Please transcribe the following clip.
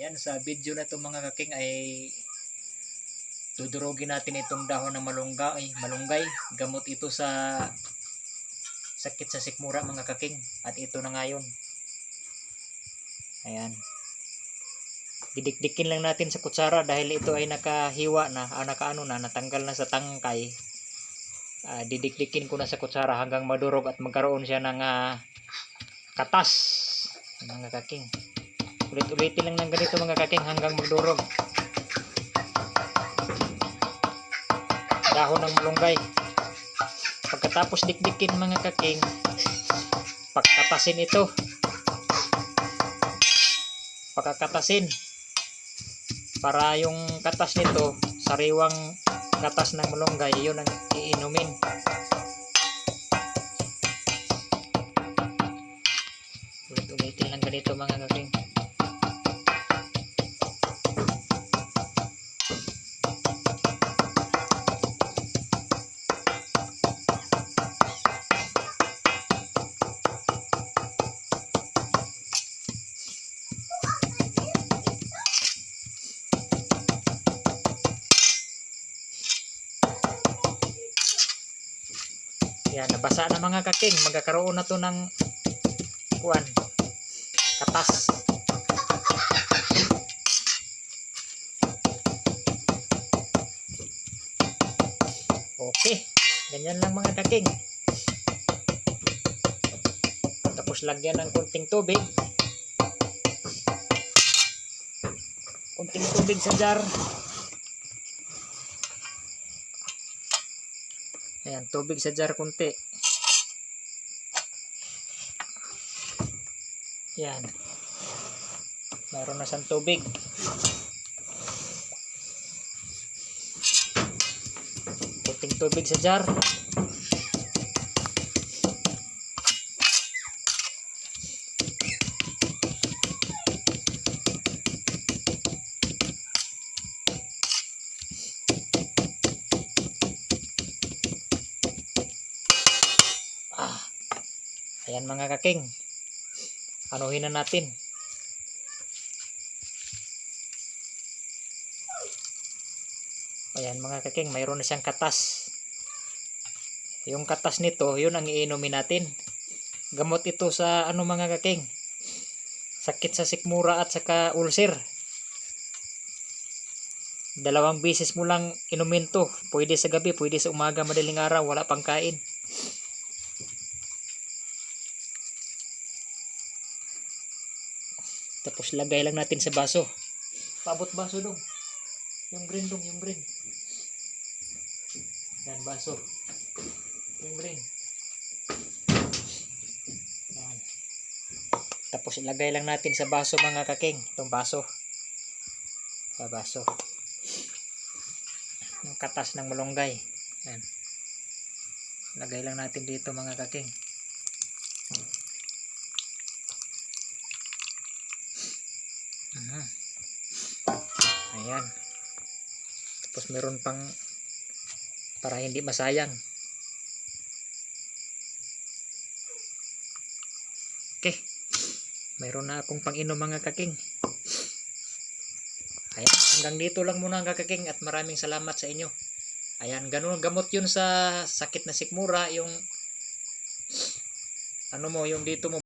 Ayan, sa video na itong mga kaking ay dudurugin natin itong dahon ng malunggay. Gamot ito sa sakit sa sikmura mga kaking. At ito na ngayon. Ayan. Didikdikin lang natin sa kutsara dahil ito ay nakahiwa na, natanggal na sa tangkay. Didikdikin ko na sa kutsara hanggang madurog at magkaroon siya ng katas. Mga kaking. Ulit-ulitin lang ng ganito mga kaking hanggang magdurog. Dahon ng malunggay. Pagkatapos dikdikin mga kaking, pagkatasin ito. Pagkakatasin para yung katas nito, sariwang katas ng malunggay, yun ang iinumin. Ulit-ulitin lang ganito mga kaking. Yan, nabasa na mga kaking. Magkakaroon na to ng katas. Okay, ganyan lang mga kaking. Tapos lagyan ng kunting tubig. Kunting tubig sa jar. Ayan, tubig sa jar kunti. Ayan. Mayroon na siyang tubig. Kunting tubig sa jar. Ayan mga kaking. Anuhin na natin. Ayan mga kaking, mayroon na siyang katas. Yung katas nito, yun ang iinumin natin. Gamot ito sa mga kaking, sakit sa sikmura at saka ulcer. 2 beses mo lang inumin to. Pwede sa gabi, pwede sa umaga, madaling araw, wala pang kain. Tapos lagay lang natin sa baso. Paabot baso dong. Yung green dong, yung green. Yan, baso. Yung green. Yan. Tapos ilagay lang natin sa baso mga kaking. Itong baso. Sa baso. Yung katas ng malunggay. Yan. Lagay lang natin dito mga kaking. Ayan. Tapos meron pang para hindi masayang. Okay. Mayroon na akong pang-inom mga kaking. Ayan. Hanggang dito lang muna ang kaking at maraming salamat sa inyo. Ayan. Ganun gamot yun sa sakit na sikmura. Yung yung dito mo